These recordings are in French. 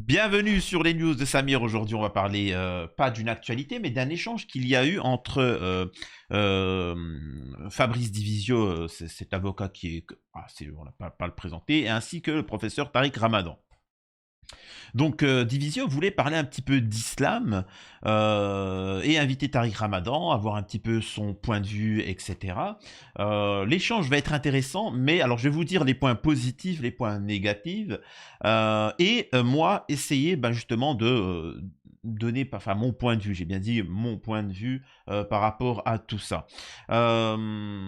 Bienvenue sur les news de Samir. Aujourd'hui, on va parler pas d'une actualité, mais d'un échange qu'il y a eu entre euh, Fabrice Divisio, cet avocat qui est, on n'a pas le présenter, ainsi que le professeur Tariq Ramadan. Donc Divisio voulait parler un petit peu d'islam et inviter Tariq Ramadan, avoir un petit peu son point de vue, etc. L'échange va être intéressant, mais alors je vais vous dire les points positifs, les points négatifs, moi essayer justement de donner enfin mon point de vue, j'ai bien dit mon point de vue par rapport à tout ça. Euh,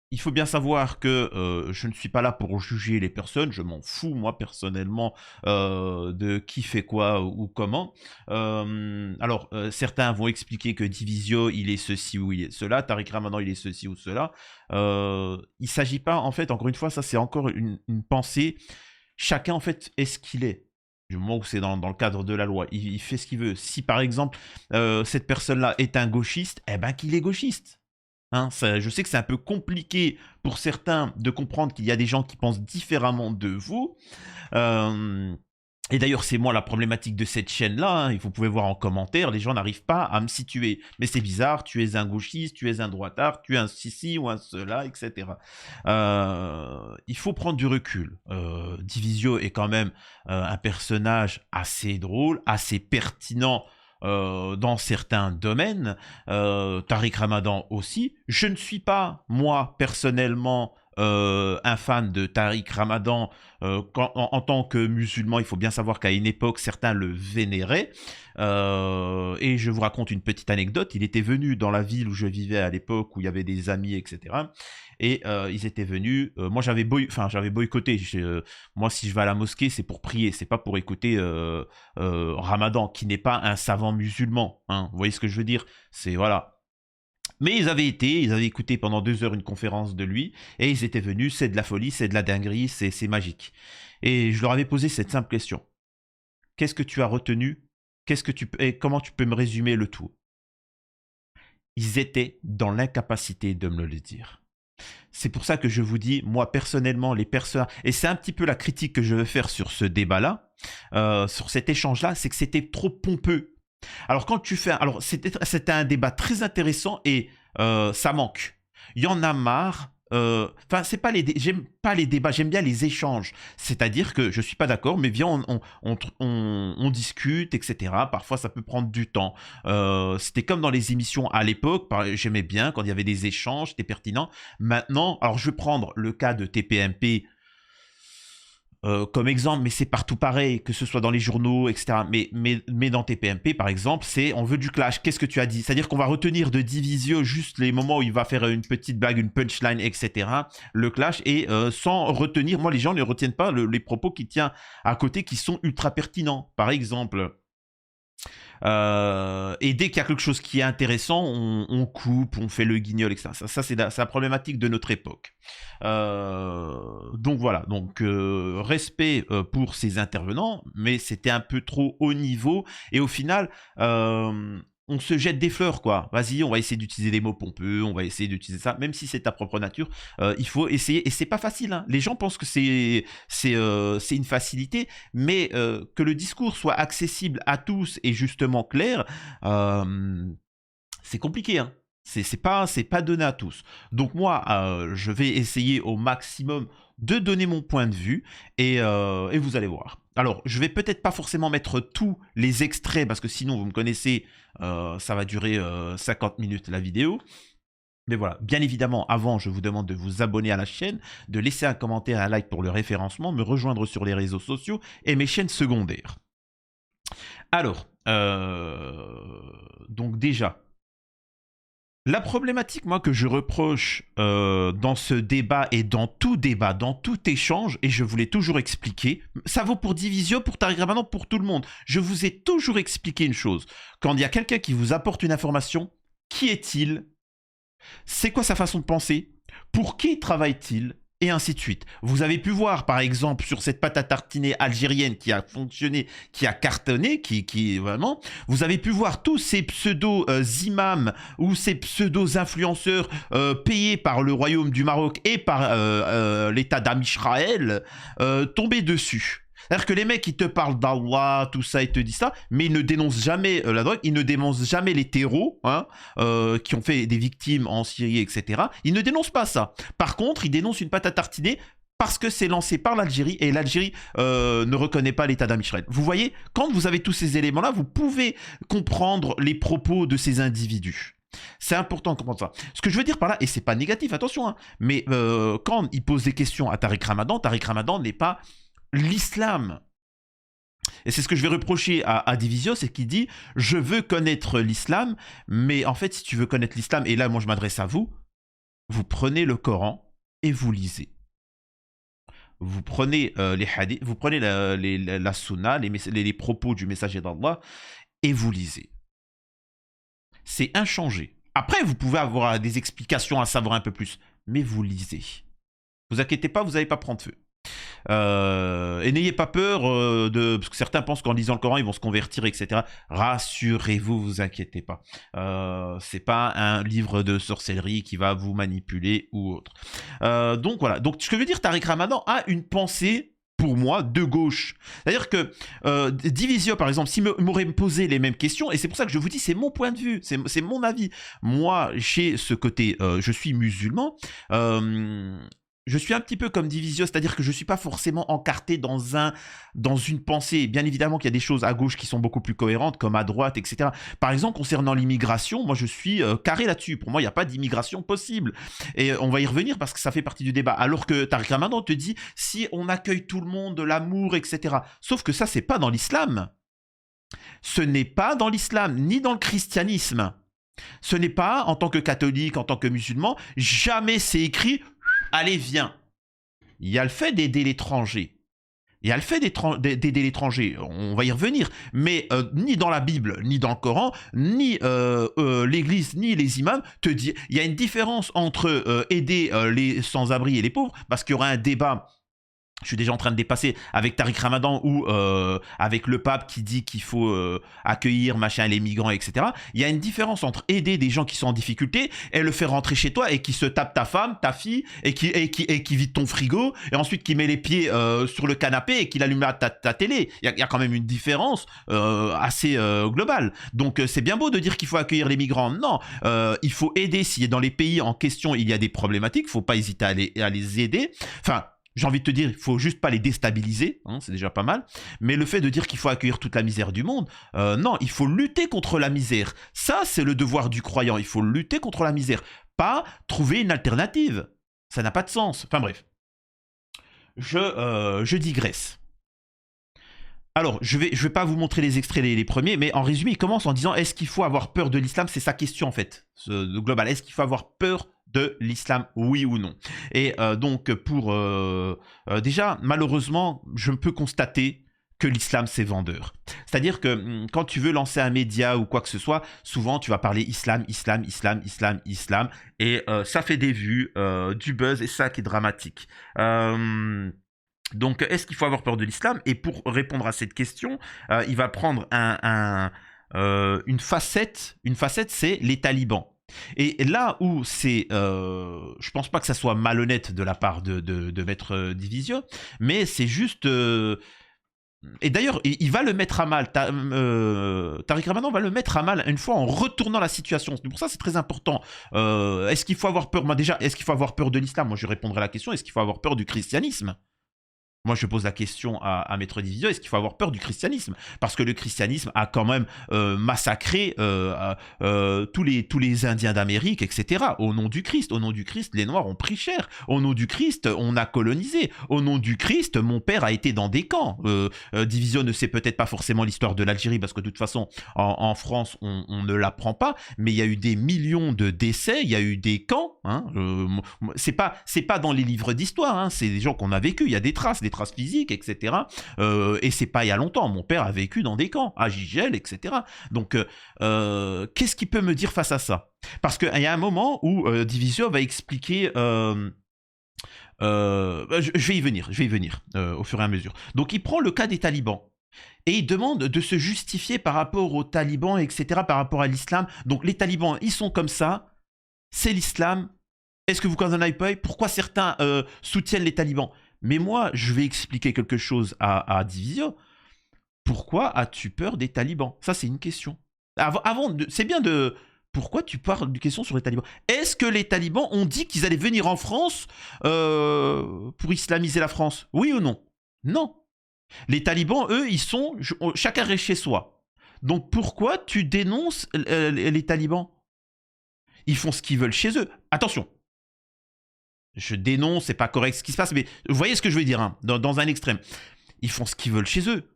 il faut bien savoir que je ne suis pas là pour juger les personnes, je m'en fous moi personnellement de qui fait quoi ou comment. Certains vont expliquer que Divisio il est ceci ou il est cela, Tariq Ramadan il est ceci ou cela. Il ne s'agit pas en fait, encore une fois, ça c'est encore une pensée, chacun en fait est ce qu'il est. Du moment où c'est dans le cadre de la loi, il fait ce qu'il veut. Si par exemple cette personne-là est un gauchiste, eh ben qu'il est gauchiste. Hein, je sais que c'est un peu compliqué pour certains de comprendre qu'il y a des gens qui pensent différemment de vous. Euh, et d'ailleurs, c'est moi la problématique de cette chaîne-là. Hein, vous pouvez voir en commentaire, les gens n'arrivent pas à me situer. Mais c'est bizarre, tu es un gauchiste, tu es un droitard, tu es un ceci ou un cela, etc. Il faut prendre du recul. Divisio est quand même un personnage assez drôle, assez pertinent dans certains domaines, Tariq Ramadan aussi. Je ne suis pas, moi, personnellement, un fan de Tariq Ramadan en tant que musulman. Il faut bien savoir qu'à une époque, certains le vénéraient. Et je vous raconte une petite anecdote. Il était venu dans la ville où je vivais à l'époque, où il y avait des amis, etc. Et ils étaient venus. Moi, j'avais boycotté. Moi, si je vais à la mosquée, c'est pour prier, c'est pas pour écouter Ramadan, qui n'est pas un savant musulman. Hein. Vous voyez ce que je veux dire? C'est voilà. Mais ils avaient écouté pendant 2 heures une conférence de lui, et ils étaient venus, c'est de la folie, c'est de la dinguerie, c'est magique. Et je leur avais posé cette simple question. Qu'est-ce que tu as retenu? Et comment tu peux me résumer le tout? Ils étaient dans l'incapacité de me le dire. C'est pour ça que je vous dis, moi personnellement, les personnes, et c'est un petit peu la critique que je veux faire sur ce débat-là, sur cet échange-là, c'est que c'était trop pompeux. Alors quand tu fais, alors c'était un débat très intéressant et ça manque. Il y en a marre. Enfin, c'est pas j'aime pas les débats, j'aime bien les échanges. C'est-à-dire que je suis pas d'accord, mais viens, on discute, etc. Parfois, ça peut prendre du temps. C'était comme dans les émissions à l'époque. J'aimais bien quand il y avait des échanges, c'était pertinent. Maintenant, alors je vais prendre le cas de TPMP. Comme exemple, mais c'est partout pareil, que ce soit dans les journaux, etc. Mais dans TPMP, par exemple, c'est on veut du clash. Qu'est-ce que tu as dit? C'est-à-dire qu'on va retenir de Divisio juste les moments où il va faire une petite blague, une punchline, etc. Le clash, et sans retenir, moi les gens ne retiennent pas les propos qui tient à côté qui sont ultra pertinents. Par exemple, et dès qu'il y a quelque chose qui est intéressant, on coupe, on fait le guignol, etc. Ça c'est la problématique de notre époque. Donc voilà, donc respect pour ces intervenants, mais c'était un peu trop haut niveau, et au final, on se jette des fleurs, quoi. Vas-y, on va essayer d'utiliser des mots pompeux, on va essayer d'utiliser ça, même si c'est ta propre nature. Il faut essayer, et c'est pas facile. Hein. Les gens pensent que c'est une facilité, mais que le discours soit accessible à tous et justement clair, c'est compliqué. Hein. C'est pas donné à tous. Donc moi, je vais essayer au maximum de donner mon point de vue, et vous allez voir. Alors, je vais peut-être pas forcément mettre tous les extraits, parce que sinon, vous me connaissez, ça va durer 50 minutes la vidéo. Mais voilà, bien évidemment, avant, je vous demande de vous abonner à la chaîne, de laisser un commentaire, un like pour le référencement, me rejoindre sur les réseaux sociaux et mes chaînes secondaires. Alors, donc déjà, la problématique, moi, que je reproche dans ce débat et dans tout échange, et je vous l'ai toujours expliqué, ça vaut pour Divisio, pour Tariq Ramadan, pour tout le monde. Je vous ai toujours expliqué une chose. Quand il y a quelqu'un qui vous apporte une information, qui est-il? C'est quoi sa façon de penser? Pour qui travaille-t-il? Et ainsi de suite. Vous avez pu voir, par exemple, sur cette pâte à tartiner algérienne qui a fonctionné, qui a cartonné, qui vraiment, vous avez pu voir tous ces pseudo-imams ou ces pseudo-influenceurs payés par le royaume du Maroc et par l'État d'Israël tomber dessus. C'est-à-dire que les mecs, ils te parlent d'Allah, tout ça, ils te disent ça, mais ils ne dénoncent jamais la drogue, ils ne dénoncent jamais les terreaux, hein, qui ont fait des victimes en Syrie, etc. Ils ne dénoncent pas ça. Par contre, ils dénoncent une pâte à tartiner parce que c'est lancé par l'Algérie et l'Algérie ne reconnaît pas l'État d'Israël. Vous voyez, quand vous avez tous ces éléments-là, vous pouvez comprendre les propos de ces individus. C'est important de comprendre ça. Ce que je veux dire par là, et c'est pas négatif, attention, hein, mais quand il pose des questions à Tariq Ramadan n'est pas l'islam. Et c'est ce que je vais reprocher à Divisio, c'est qu'il dit « Je veux connaître l'islam, mais en fait, si tu veux connaître l'islam, et là, moi, je m'adresse à vous, vous prenez le Coran et vous lisez. Vous prenez les hadiths, vous prenez la sunna, les propos du messager d'Allah, et vous lisez. C'est inchangé. Après, vous pouvez avoir des explications à savoir un peu plus, mais vous lisez. Vous inquiétez pas, vous n'allez pas prendre feu. Et n'ayez pas peur parce que certains pensent qu'en lisant le Coran ils vont se convertir, etc. Rassurez-vous, vous inquiétez pas. C'est pas un livre de sorcellerie qui va vous manipuler ou autre. Donc voilà. Donc ce que je veux dire, Tariq Ramadan a une pensée, pour moi, de gauche. C'est-à-dire que Divisio, par exemple, s'il m'aurait posé les mêmes questions, et c'est pour ça que je vous dis, c'est mon point de vue, c'est mon avis. Moi, chez ce côté, je suis musulman, je suis un petit peu comme Divisio, c'est-à-dire que je ne suis pas forcément encarté dans une pensée. Bien évidemment qu'il y a des choses à gauche qui sont beaucoup plus cohérentes, comme à droite, etc. Par exemple, concernant l'immigration, moi je suis carré là-dessus. Pour moi, il n'y a pas d'immigration possible. Et on va y revenir parce que ça fait partie du débat. Alors que Tariq Ramadan te dit, si on accueille tout le monde, l'amour, etc. Sauf que ça, c'est pas dans l'islam. Ce n'est pas dans l'islam, ni dans le christianisme. Ce n'est pas, en tant que catholique, en tant que musulman, jamais c'est écrit... Allez, viens. Il y a le fait d'aider l'étranger. Il y a le fait d'aider l'étranger. On va y revenir. Mais ni dans la Bible, ni dans le Coran, ni l'Église, ni les imams te disent... Il y a une différence entre aider les sans-abri et les pauvres, parce qu'il y aura un débat... Je suis déjà en train de dépasser avec Tariq Ramadan ou avec le pape qui dit qu'il faut accueillir machin les migrants, etc. Il y a une différence entre aider des gens qui sont en difficulté et le faire rentrer chez toi et qui se tape ta femme, ta fille et qui vide ton frigo et ensuite qui met les pieds sur le canapé et qui allume ta télé. Il y a quand même une différence assez globale. Donc c'est bien beau de dire qu'il faut accueillir les migrants. Non, il faut aider si dans les pays en question il y a des problématiques. Il ne faut pas hésiter à les aider. Enfin... J'ai envie de te dire, il faut juste pas les déstabiliser, hein, c'est déjà pas mal. Mais le fait de dire qu'il faut accueillir toute la misère du monde, non, il faut lutter contre la misère. Ça, c'est le devoir du croyant. Il faut lutter contre la misère, pas trouver une alternative. Ça n'a pas de sens. Enfin bref, je digresse. Alors, je vais pas vous montrer les extraits les premiers, mais en résumé, il commence en disant, est-ce qu'il faut avoir peur de l'islam? C'est sa question en fait, global. Est-ce qu'il faut avoir peur de l'islam, oui ou non? Et donc, déjà, malheureusement, je peux constater que l'islam, c'est vendeur. C'est-à-dire que quand tu veux lancer un média ou quoi que ce soit, souvent, tu vas parler islam, islam, islam, islam, islam, et ça fait des vues, du buzz, et ça qui est dramatique. Donc, est-ce qu'il faut avoir peur de l'islam? Et pour répondre à cette question, il va prendre une facette. Une facette, c'est les talibans. Et là où c'est... je pense pas que ça soit malhonnête de la part de Maître Divisio, mais c'est juste... et d'ailleurs, il va le mettre à mal. Tariq Ramadan va le mettre à mal une fois en retournant la situation. Pour ça, c'est très important. Est-ce qu'il faut avoir peur? Moi, déjà, est-ce qu'il faut avoir peur de l'islam? Moi, je répondrai à la question. Est-ce qu'il faut avoir peur du christianisme? Moi, je pose la question à Maître Divisio, est-ce qu'il faut avoir peur du christianisme? Parce que le christianisme a quand même massacré tous les Indiens d'Amérique, etc. Au nom du Christ. Au nom du Christ, les Noirs ont pris cher. Au nom du Christ, on a colonisé. Au nom du Christ, mon père a été dans des camps. Divisio ne sait peut-être pas forcément l'histoire de l'Algérie, parce que de toute façon, en France, on ne l'apprend pas. Mais il y a eu des millions de décès, il y a eu des camps. Hein, c'est pas dans les livres d'histoire, hein, c'est des gens qu'on a vécu. Il y a des traces physiques, etc. Et c'est pas il y a longtemps. Mon père a vécu dans des camps, à Gigel, etc. Donc, qu'est-ce qu'il peut me dire face à ça? Parce qu'il y a un moment où Divisio va expliquer... je vais y venir au fur et à mesure. Donc, il prend le cas des talibans. Et il demande de se justifier par rapport aux talibans, etc., par rapport à l'islam. Donc, les talibans, ils sont comme ça. C'est l'islam. Est-ce que vous connaissez pas? Pourquoi certains soutiennent les talibans? Mais moi, je vais expliquer quelque chose à Divisio. Pourquoi as-tu peur des talibans? Ça, c'est une question. C'est bien de... Pourquoi tu parles de questions sur les talibans? Est-ce que les talibans ont dit qu'ils allaient venir en France pour islamiser la France? Oui ou non? Non. Les talibans, eux, ils sont... Chacun reste chez soi. Donc pourquoi tu dénonces les talibans? Ils font ce qu'ils veulent chez eux. Attention. Je dénonce, c'est pas correct ce qui se passe, mais vous voyez ce que je veux dire, hein, dans un extrême. Ils font ce qu'ils veulent chez eux.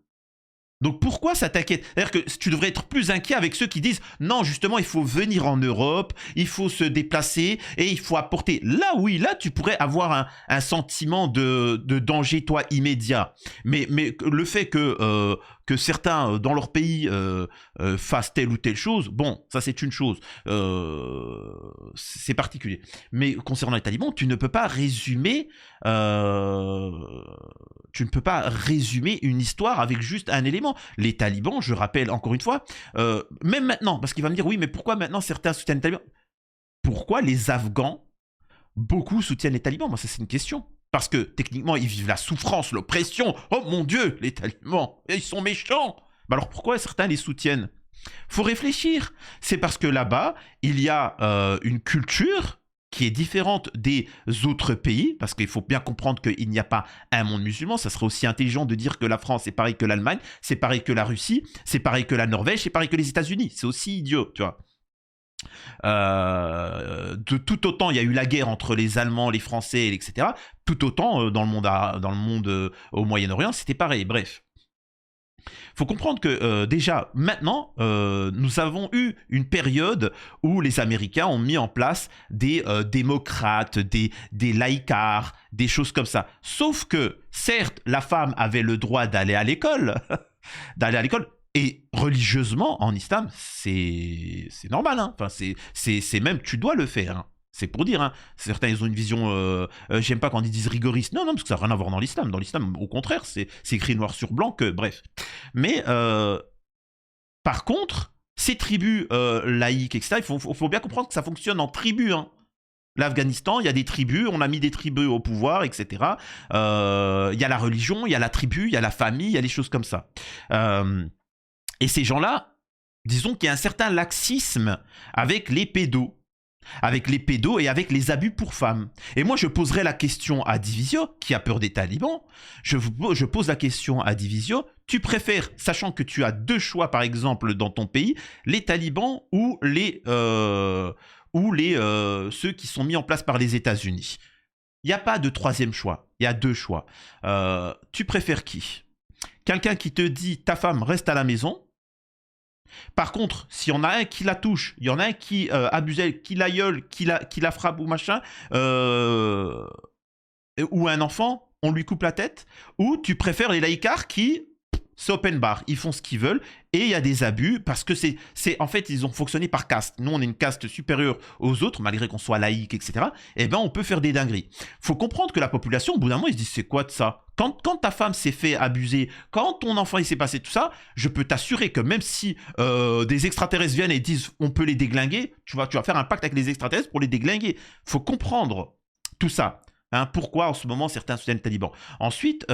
Donc pourquoi ça t'inquiète? C'est-à-dire que tu devrais être plus inquiet avec ceux qui disent non, justement, il faut venir en Europe, il faut se déplacer et il faut apporter. Là, oui, là, tu pourrais avoir un sentiment de danger, toi, immédiat. Mais le fait que certains, dans leur pays, fassent telle ou telle chose, bon, ça, c'est une chose. C'est particulier. Mais concernant les talibans, tu ne peux pas résumer... tu ne peux pas résumer une histoire avec juste un élément. Les talibans, je rappelle encore une fois, même maintenant, parce qu'il va me dire, oui, mais pourquoi maintenant certains soutiennent les talibans? Pourquoi les Afghans, beaucoup soutiennent les talibans? Moi, ça, c'est une question. Parce que, techniquement, ils vivent la souffrance, l'oppression. Oh mon Dieu, les talibans, ils sont méchants. Bah alors pourquoi certains les soutiennent? Faut réfléchir. C'est parce que là-bas, il y a une culture qui est différente des autres pays, parce qu'il faut bien comprendre qu'il n'y a pas un monde musulman. Ça serait aussi intelligent de dire que la France c'est pareil que l'Allemagne, c'est pareil que la Russie, c'est pareil que la Norvège, c'est pareil que les États-Unis. C'est aussi idiot, tu vois. De tout autant, il y a eu la guerre entre les Allemands, les Français, etc. Tout autant dans le monde au Moyen-Orient, c'était pareil. Bref. Faut comprendre que déjà maintenant, nous avons eu une période où les Américains ont mis en place des démocrates, des laïcards, des choses comme ça. Sauf que, certes, la femme avait le droit d'aller à l'école, et religieusement, en islam, c'est normal. Hein. Enfin, c'est même, tu dois le faire. Hein. C'est pour dire, hein. Certains ils ont une vision, j'aime pas quand ils disent rigoriste, non, parce que ça n'a rien à voir dans l'islam. Dans l'islam, au contraire, c'est écrit noir sur blanc que, bref. Mais par contre, ces tribus laïques, etc., il faut bien comprendre que ça fonctionne en tribus. Hein. L'Afghanistan, il y a des tribus, on a mis des tribus au pouvoir, etc. Il y a la religion, il y a la tribu, il y a la famille, il y a des choses comme ça. Et ces gens-là, disons qu'il y a un certain laxisme avec les pédos. Avec les pédos et avec les abus pour femmes. Et moi, je poserai la question à Divisio, qui a peur des talibans. Je pose la question à Divisio. Tu préfères, sachant que tu as deux choix, par exemple, dans ton pays, les talibans ou ceux qui sont mis en place par les États-Unis? Il n'y a pas de troisième choix. Il y a deux choix. Tu préfères qui? Quelqu'un qui te dit, ta femme reste à la maison. Par contre, s'il y en a un qui la touche, il y en a un qui abuse elle, qui la gueule, qui la frappe ou machin, ou un enfant, on lui coupe la tête, ou tu préfères les laïcards qui, c'est open bar, ils font ce qu'ils veulent, et il y a des abus, parce que en fait, ils ont fonctionné par caste. Nous, on est une caste supérieure aux autres, malgré qu'on soit laïque, etc. Eh ben, on peut faire des dingueries. Faut comprendre que la population, au bout d'un moment, ils se disent, c'est quoi de ça? Quand ta femme s'est fait abuser, quand ton enfant il s'est passé tout ça, je peux t'assurer que même si des extraterrestres viennent et disent on peut les déglinguer, tu vas faire un pacte avec les extraterrestres pour les déglinguer. Faut comprendre tout ça. Hein, pourquoi en ce moment certains soutiennent les talibans. Ensuite,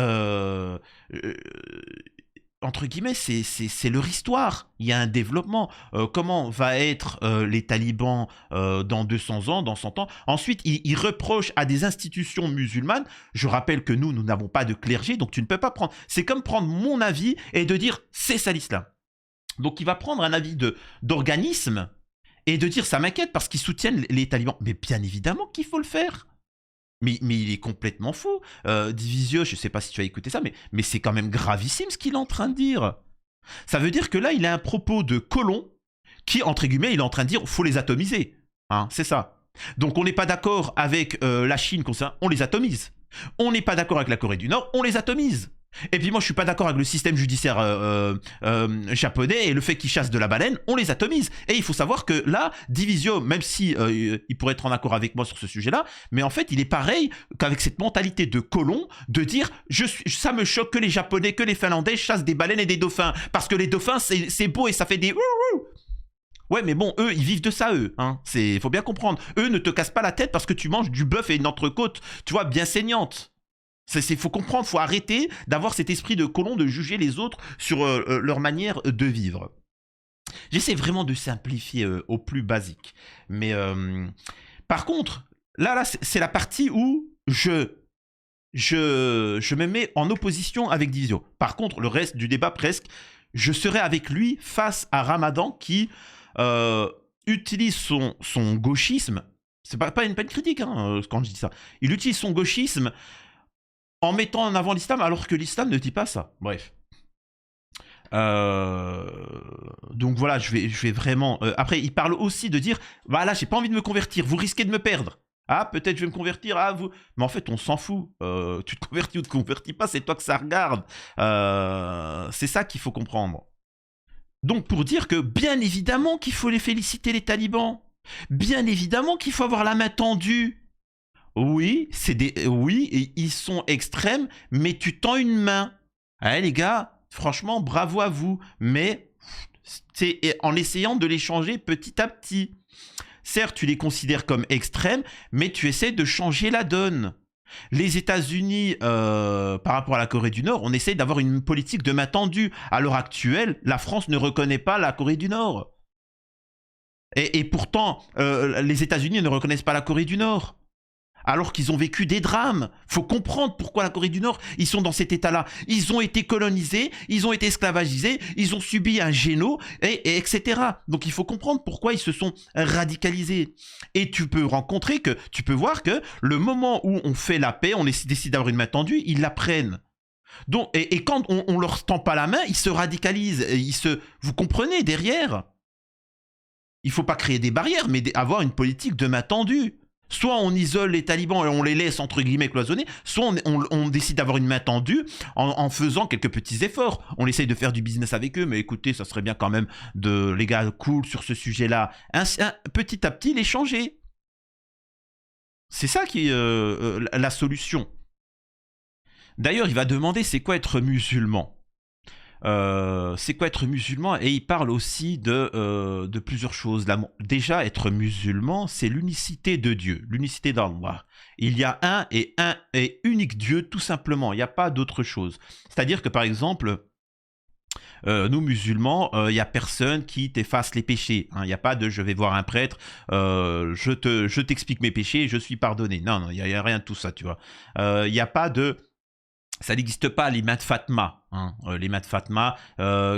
entre guillemets, c'est leur histoire. Il y a un développement. Comment va être les talibans dans 200 ans, dans 100 ans? Ensuite, ils reprochent à des institutions musulmanes. Je rappelle que nous n'avons pas de clergé, donc tu ne peux pas prendre... C'est comme prendre mon avis et de dire c'est ça l'islam. Donc il va prendre un avis d'organisme et de dire ça m'inquiète parce qu'ils soutiennent les talibans. Mais bien évidemment qu'il faut le faire. Mais il est complètement fou. Divisio, je ne sais pas si tu as écouté ça, mais c'est quand même gravissime ce qu'il est en train de dire. Ça veut dire que là, il a un propos de colon qui, entre guillemets, il est en train de dire faut les atomiser. Hein, c'est ça. Donc on n'est pas d'accord avec la Chine, on les atomise. On n'est pas d'accord avec la Corée du Nord, on les atomise. Et puis moi je suis pas d'accord avec le système judiciaire japonais et le fait qu'ils chassent de la baleine, on les atomise. Et il faut savoir que là, Divisio, même si il pourrait être en accord avec moi sur ce sujet-là, mais en fait il est pareil qu'avec cette mentalité de colon, de dire ça me choque que les Japonais, que les Finlandais chassent des baleines et des dauphins, parce que les dauphins c'est beau et ça fait des... Ouais, mais bon, eux, ils vivent de ça, eux. Hein. Faut bien comprendre. Eux ne te cassent pas la tête parce que tu manges du bœuf et une entrecôte, tu vois, bien saignante. Faut comprendre, faut arrêter d'avoir cet esprit de colon de juger les autres sur leur manière de vivre. J'essaie vraiment de simplifier au plus basique. Mais par contre, là c'est la partie où je me mets en opposition avec Divisio. Par contre, le reste du débat presque, je serai avec lui face à Ramadan qui utilise son gauchisme. C'est pas une critique hein, quand je dis ça. Il utilise son gauchisme en mettant en avant l'islam alors que l'islam ne dit pas ça. Bref. Donc voilà, je vais vraiment... après, il parle aussi de dire, voilà, j'ai pas envie de me convertir, vous risquez de me perdre. Ah, peut-être je vais me convertir, ah, vous... Mais en fait, on s'en fout. Tu te convertis ou te convertis pas, c'est toi que ça regarde. C'est ça qu'il faut comprendre. Donc pour dire que, bien évidemment qu'il faut les féliciter les talibans. Bien évidemment qu'il faut avoir la main tendue. Oui, oui, et ils sont extrêmes, mais tu tends une main. Hein, les gars, franchement, bravo à vous, mais c'est en essayant de les changer petit à petit. Certes, tu les considères comme extrêmes, mais tu essaies de changer la donne. Les États-Unis, par rapport à la Corée du Nord, on essaie d'avoir une politique de main tendue. À l'heure actuelle, la France ne reconnaît pas la Corée du Nord. Et pourtant, les États-Unis ne reconnaissent pas la Corée du Nord. Alors qu'ils ont vécu des drames. Faut comprendre pourquoi la Corée du Nord, ils sont dans cet état-là. Ils ont été colonisés, ils ont été esclavagisés, ils ont subi un géno, etc. Donc il faut comprendre pourquoi ils se sont radicalisés. Et tu peux voir que le moment où on fait la paix, on décide d'avoir une main tendue, ils la prennent. Donc, et quand on leur tend pas la main, ils se radicalisent. Vous comprenez, derrière, il faut pas créer des barrières, mais avoir une politique de main tendue. Soit on isole les talibans et on les laisse entre guillemets cloisonnés, soit on décide d'avoir une main tendue en faisant quelques petits efforts. On essaye de faire du business avec eux, mais écoutez, ça serait bien quand même de, les gars, cool sur ce sujet-là, petit à petit les changer. C'est ça qui est la solution. D'ailleurs, il va demander c'est quoi être musulman. C'est quoi être musulman? Et il parle aussi de plusieurs choses. Déjà, être musulman, c'est l'unicité de Dieu, l'unicité d'Allah. Il y a un et unique Dieu, tout simplement. Il n'y a pas d'autre chose. C'est-à-dire que, par exemple, nous musulmans, il n'y a personne qui t'efface les péchés. Il n'y a pas de je vais voir un prêtre, je t'explique mes péchés, je suis pardonné. Non, il n'y a rien de tout ça, tu vois. Il n'y a pas de... Ça n'existe pas, les mains de Fatma. Les mains de Fatma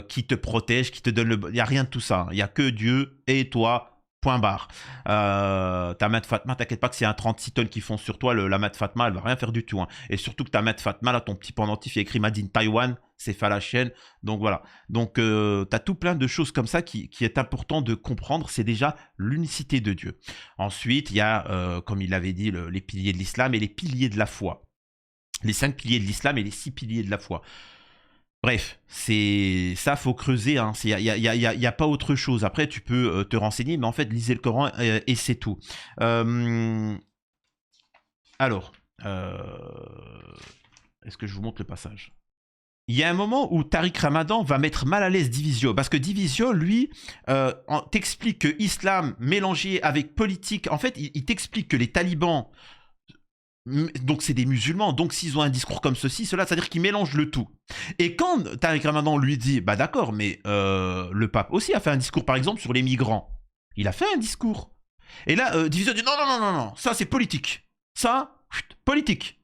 qui te protègent, qui te donnent le... Il n'y a rien de tout ça. Il n'y a que Dieu et toi, point barre. Ta main de Fatma, t'inquiète pas que c'est un 36 tonnes qui fonce sur toi, la main de Fatma, elle va rien faire du tout. Et surtout que ta main de Fatma, là, ton petit pendentif, il est écrit Made in Taiwan, c'est fait à la chaîne. Donc voilà. Donc t'as tout plein de choses comme ça qui est important de comprendre. C'est déjà l'unicité de Dieu. Ensuite, il y a, comme il l'avait dit, les piliers de l'islam et les piliers de la foi. Les 5 piliers de l'islam et les 6 piliers de la foi. Bref, c'est ça, faut creuser. Il n'y a pas autre chose. Après, tu peux te renseigner, mais en fait, lisez le Coran et c'est tout. Alors, est-ce que je vous montre le passage? Il y a un moment où Tariq Ramadan va mettre mal à l'aise Divisio, parce que Divisio, lui, t'explique que islam mélangé avec politique, en fait, il t'explique que les talibans... Donc c'est des musulmans, donc s'ils ont un discours comme ceci, cela, c'est-à-dire qu'ils mélangent le tout. Et quand Tariq Ramadan lui dit, bah d'accord, mais le pape aussi a fait un discours, par exemple, sur les migrants. Il a fait un discours. Et là, Divisio dit, non, ça c'est politique. Ça, politique.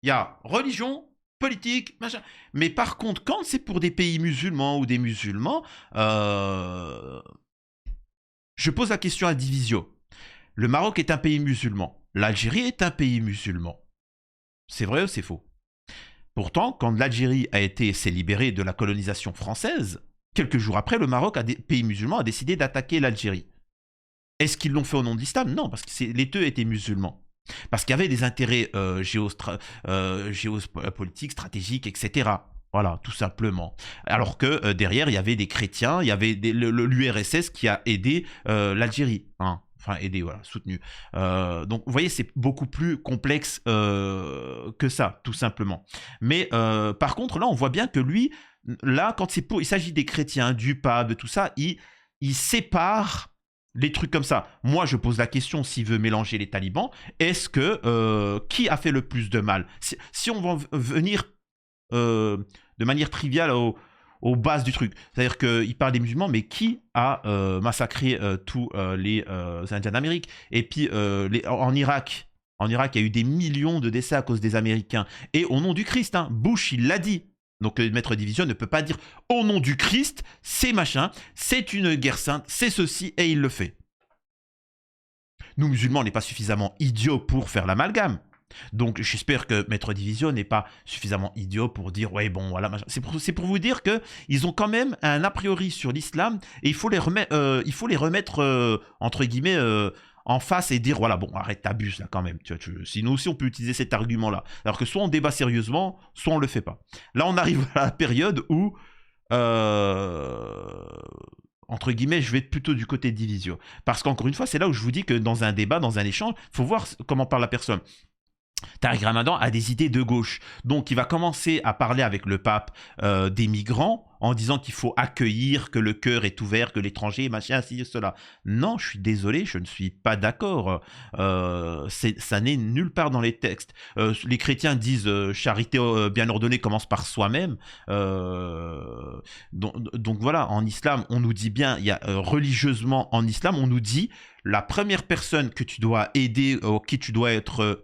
Il y a religion, politique, machin. Mais par contre, quand c'est pour des pays musulmans ou des musulmans, je pose la question à Divisio. Le Maroc est un pays musulman. L'Algérie est un pays musulman. C'est vrai ou c'est faux? Pourtant, quand l'Algérie s'est libérée de la colonisation française, quelques jours après, le Maroc, pays musulman, a décidé d'attaquer l'Algérie. Est-ce qu'ils l'ont fait au nom de l'islam? Non, parce que les deux étaient musulmans. Parce qu'il y avait des intérêts géopolitiques, stratégiques, etc. Voilà, tout simplement. Alors que derrière, il y avait des chrétiens, il y avait l'URSS qui a aidé l'Algérie. Enfin, aidé, voilà, soutenu. Donc, vous voyez, c'est beaucoup plus complexe que ça, tout simplement. Mais par contre, là, on voit bien que lui, là, quand il s'agit des chrétiens, du pape, de tout ça, il sépare Les trucs comme ça. Moi, je pose la question s'il veut mélanger les talibans. Est-ce que qui a fait le plus de mal? Si on va venir de manière triviale aux bases du truc. C'est-à-dire qu'il parle des musulmans, mais qui a massacré tous les Indiens d'Amérique? Et puis en Irak, il y a eu des millions de décès à cause des Américains. Et au nom du Christ, hein, Bush, il l'a dit. Donc le maître division ne peut pas dire au nom du Christ, c'est machin, c'est une guerre sainte, c'est ceci, et il le fait. Nous, musulmans, on n'est pas suffisamment idiots pour faire l'amalgame. Donc j'espère que Maître Division n'est pas suffisamment idiot pour dire ouais bon voilà c'est pour vous dire que ils ont quand même un a priori sur l'islam et il faut les remettre entre guillemets en face et dire voilà bon arrête t'abuses là quand même sinon aussi on peut utiliser cet argument là alors que soit on débat sérieusement soit on le fait pas. Là on arrive à la période où entre guillemets, je vais être plutôt du côté de Divisio. Parce qu'encore une fois, c'est là où je vous dis que dans un débat, dans un échange, il faut voir comment parle la personne. Tariq Ramadan a des idées de gauche. Donc, il va commencer à parler avec le pape des migrants en disant qu'il faut accueillir, que le cœur est ouvert, que l'étranger, machin, ci, cela. Non, je suis désolé, je ne suis pas d'accord. Ça n'est nulle part dans les textes. Les chrétiens disent charité bien ordonnée commence par soi-même. Donc voilà, en islam, on nous dit bien, il y a religieusement en islam, on nous dit la première personne que tu dois aider, qui tu dois être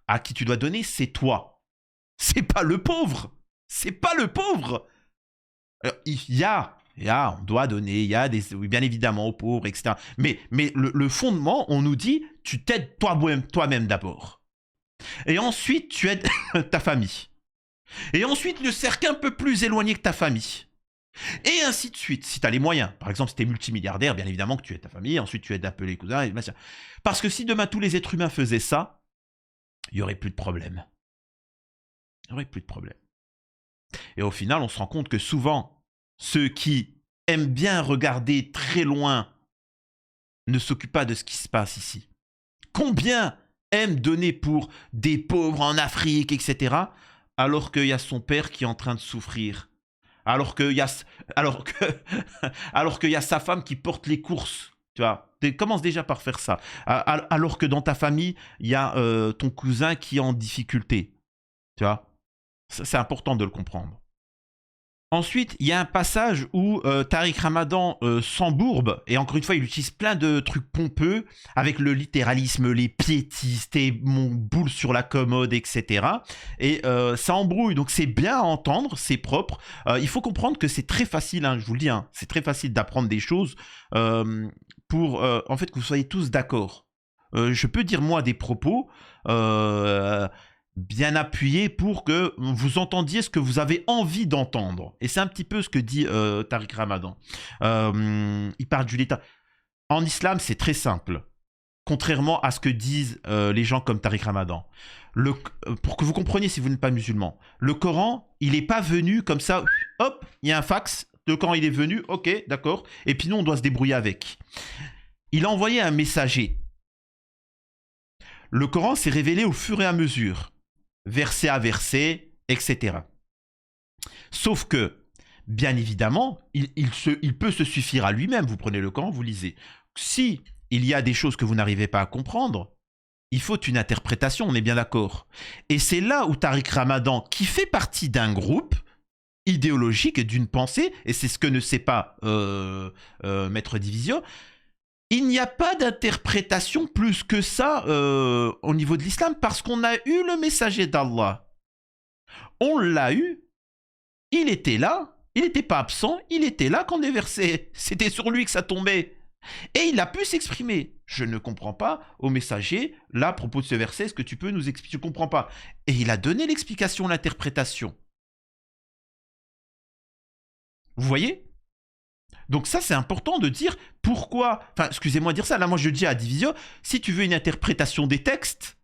à qui tu dois donner, c'est toi. C'est pas le pauvre. C'est pas le pauvre. Alors, on doit donner, il y a des, oui, bien évidemment aux pauvres, etc. Mais le fondement, on nous dit, tu t'aides toi-même d'abord. Et ensuite, tu aides ta famille. Et ensuite, ne sers qu'un peu plus éloigné que ta famille. Et ainsi de suite, si tu as les moyens. Par exemple, si tu es multimilliardaire, bien évidemment que tu aides ta famille, ensuite tu aides un peu les cousins, et machin. Parce que si demain tous les êtres humains faisaient ça, il n'y aurait plus de problème. Il n'y aurait plus de problème. Et au final, on se rend compte que souvent, ceux qui aiment bien regarder très loin ne s'occupent pas de ce qui se passe ici. Combien aiment donner pour des pauvres en Afrique, etc., alors qu'il y a son père qui est en train de souffrir, alors qu'il y a sa femme qui porte les courses, tu vois. Commence déjà par faire ça. Alors que dans ta famille, il y a ton cousin qui est en difficulté. Tu vois, c'est important de le comprendre. Ensuite, il y a un passage où Tariq Ramadan s'embourbe, et encore une fois, il utilise plein de trucs pompeux, avec le littéralisme, les piétistes, et mon boule sur la commode, etc. Et ça embrouille, donc c'est bien à entendre, c'est propre. Il faut comprendre que c'est très facile, hein, je vous le dis, hein, c'est très facile d'apprendre des choses pour, en fait, que vous soyez tous d'accord. Je peux dire, moi, des propos bien appuyés pour que vous entendiez ce que vous avez envie d'entendre. Et c'est un petit peu ce que dit Tariq Ramadan. Il parle du l'état. En islam, c'est très simple. Contrairement à ce que disent les gens comme Tariq Ramadan. Pour que vous compreniez si vous n'êtes pas musulman, le Coran, il n'est pas venu comme ça, hop, il y a un fax, le Coran il est venu, ok, d'accord, et puis nous on doit se débrouiller avec. Il a envoyé un messager. Le Coran s'est révélé au fur et à mesure, verset à verset, etc. Sauf que, bien évidemment, il peut se suffire à lui-même. Vous prenez le Coran, vous lisez. Si il y a des choses que vous n'arrivez pas à comprendre, il faut une interprétation, on est bien d'accord. Et c'est là où Tariq Ramadan, qui fait partie d'un groupe idéologique et d'une pensée, et c'est ce que ne sait pas Maître Division, il n'y a pas d'interprétation plus que ça au niveau de l'islam, parce qu'on a eu le messager d'Allah. On l'a eu, il était là, il n'était pas absent, il était là quand les versets, c'était sur lui que ça tombait. Et il a pu s'exprimer. Je ne comprends pas au messager, là, à propos de ce verset, est-ce que tu peux nous expliquer? Je ne comprends pas. Et il a donné l'explication, l'interprétation. Vous voyez? Donc ça, c'est important de dire pourquoi... Enfin, excusez-moi de dire ça, là, moi, je dis à Division, si tu veux une interprétation des textes,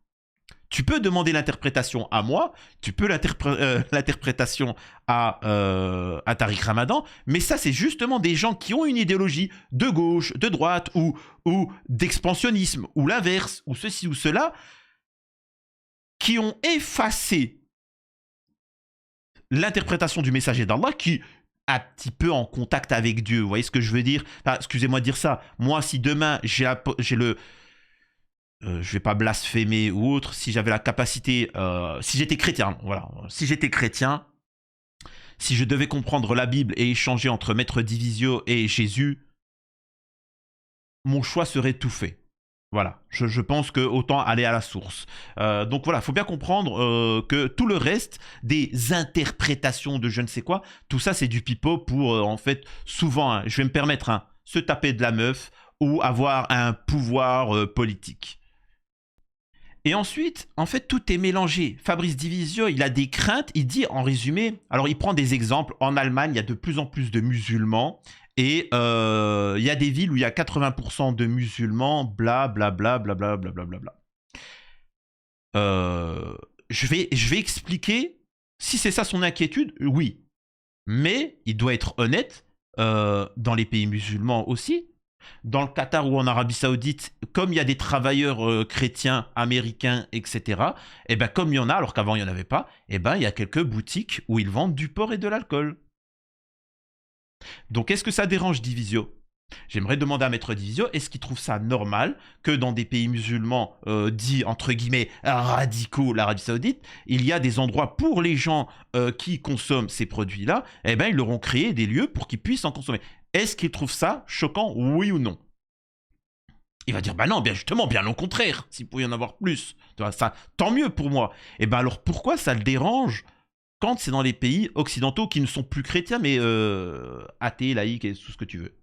tu peux demander l'interprétation à moi, tu peux l'interprétation à Tariq Ramadan, mais ça, c'est justement des gens qui ont une idéologie de gauche, de droite, ou d'expansionnisme, ou l'inverse, ou ceci ou cela, qui ont effacé l'interprétation du messager d'Allah, qui un petit peu en contact avec Dieu. Vous voyez ce que je veux dire? Enfin, excusez-moi de dire ça. Moi, si demain, j'ai le... je vais pas blasphémer ou autre, si j'avais la capacité... si j'étais chrétien, voilà. Si j'étais chrétien, si je devais comprendre la Bible et échanger entre Maître Divisio et Jésus, mon choix serait tout fait. Voilà, je pense que autant aller à la source. Donc voilà, il faut bien comprendre que tout le reste, des interprétations de je ne sais quoi, tout ça c'est du pipeau pour en fait souvent, hein, je vais me permettre, hein, se taper de la meuf ou avoir un pouvoir politique. Et ensuite, en fait, tout est mélangé. Fabrice Divisio, il a des craintes, il dit en résumé, alors il prend des exemples, en Allemagne, il y a de plus en plus de musulmans, et il y a des villes où il y a 80% de musulmans, bla bla bla bla bla bla bla bla bla. Je vais expliquer, si c'est ça son inquiétude, oui. Mais il doit être honnête, dans les pays musulmans aussi, dans le Qatar ou en Arabie Saoudite, comme il y a des travailleurs chrétiens, américains, etc., et ben comme il y en a, alors qu'avant il n'y en avait pas, et ben il y a quelques boutiques où ils vendent du porc et de l'alcool. Donc est-ce que ça dérange Divisio? J'aimerais demander à Maître Divisio, est-ce qu'il trouve ça normal que dans des pays musulmans dits entre guillemets radicaux, l'Arabie Saoudite, il y a des endroits pour les gens qui consomment ces produits-là, eh ben ils leur ont créé des lieux pour qu'ils puissent en consommer. Est-ce qu'il trouve ça choquant, oui ou non? Il va dire, bah non, bien justement, bien au contraire, s'il pouvait y en avoir plus. Tu vois, ça, tant mieux pour moi. Et ben alors pourquoi ça le dérange quand c'est dans les pays occidentaux qui ne sont plus chrétiens, mais athées, laïcs et tout ce que tu veux?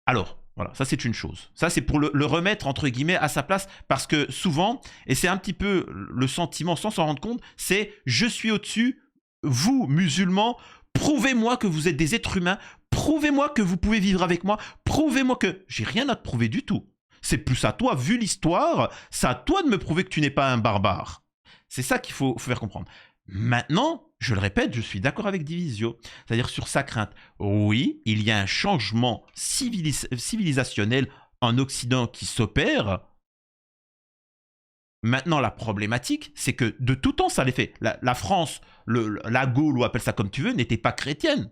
Alors, voilà, ça c'est une chose. Ça c'est pour le remettre, entre guillemets, à sa place, parce que souvent, et c'est un petit peu le sentiment sans s'en rendre compte, c'est je suis au-dessus, vous, musulmans, prouvez-moi que vous êtes des êtres humains, prouvez-moi que vous pouvez vivre avec moi, prouvez-moi que... J'ai rien à te prouver du tout. C'est plus à toi, vu l'histoire, c'est à toi de me prouver que tu n'es pas un barbare. C'est ça qu'il faut faire comprendre. Maintenant, je le répète, je suis d'accord avec Divisio, c'est-à-dire sur sa crainte. Oui, il y a un changement civilisationnel en Occident qui s'opère. Maintenant, la problématique, c'est que de tout temps, ça l'est fait. La France, la Gaule, ou appelle ça comme tu veux, n'était pas chrétienne.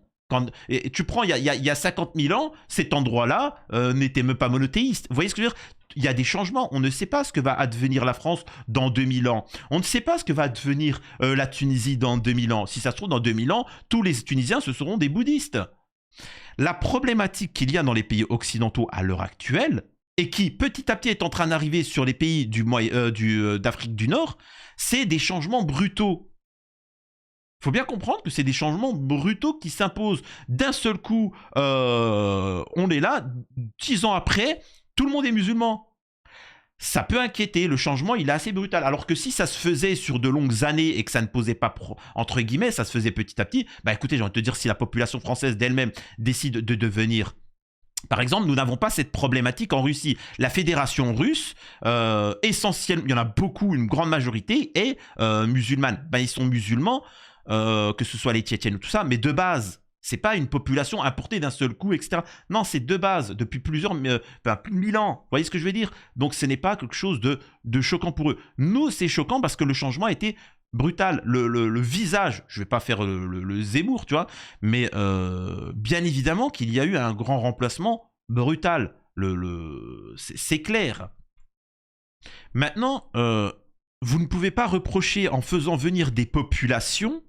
Et tu prends, il y a 50 000 ans, cet endroit-là n'était même pas monothéiste. Vous voyez ce que je veux dire? Il y a des changements. On ne sait pas ce que va advenir la France dans 2000 ans. On ne sait pas ce que va advenir la Tunisie dans 2000 ans. Si ça se trouve, dans 2000 ans, tous les Tunisiens, ce seront des bouddhistes. La problématique qu'il y a dans les pays occidentaux à l'heure actuelle, et qui petit à petit est en train d'arriver sur les pays d'Afrique du Nord, c'est des changements brutaux. Il faut bien comprendre que c'est des changements brutaux qui s'imposent d'un seul coup. On est là, 10 ans après, tout le monde est musulman. Ça peut inquiéter, le changement il est assez brutal. Alors que si ça se faisait sur de longues années et que ça ne posait pas, entre guillemets, ça se faisait petit à petit, bah écoutez, j'ai envie de te dire, si la population française d'elle-même décide de devenir... Par exemple, nous n'avons pas cette problématique en Russie. La fédération russe, essentiellement, il y en a beaucoup, une grande majorité, est musulmane. Ben, ils sont musulmans, que ce soit les Tchétchènes ou tout ça, mais de base. C'est pas une population importée d'un seul coup, etc. Non, c'est de base, depuis plus de 1000 ans. Vous voyez ce que je veux dire? Donc ce n'est pas quelque chose de choquant pour eux. Nous, c'est choquant parce que le changement a été brutal. Le visage, je vais pas faire le Zemmour, tu vois, mais bien évidemment qu'il y a eu un grand remplacement brutal. C'est clair. Maintenant, vous ne pouvez pas reprocher en faisant venir des populations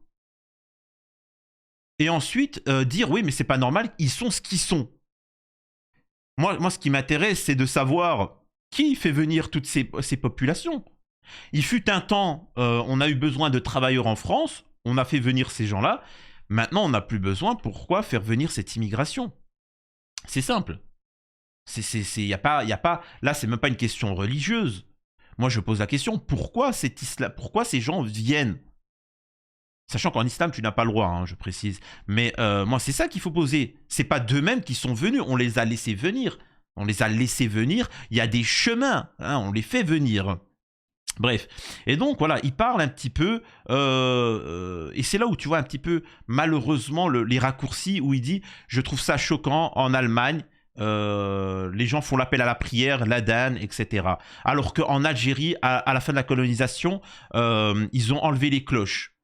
et ensuite dire oui, mais c'est pas normal, ils sont ce qu'ils sont. Moi, ce qui m'intéresse, c'est de savoir qui fait venir toutes ces populations. Il fut un temps, on a eu besoin de travailleurs en France, on a fait venir ces gens-là. Maintenant, on n'a plus besoin. Pourquoi faire venir cette immigration? C'est simple. Y a pas, là, c'est même pas une question religieuse. Moi, je pose la question, pourquoi ces gens viennent? Sachant qu'en islam, tu n'as pas le droit, hein, je précise. Mais moi, c'est ça qu'il faut poser. C'est pas d'eux-mêmes qui sont venus, on les a laissés venir. On les a laissés venir, il y a des chemins, hein, on les fait venir. Bref, et donc voilà, il parle un petit peu, et c'est là où tu vois un petit peu malheureusement les raccourcis où il dit « Je trouve ça choquant en Allemagne, les gens font l'appel à la prière, l'adhan, etc. » Alors qu'en Algérie, à la fin de la colonisation, ils ont enlevé les cloches.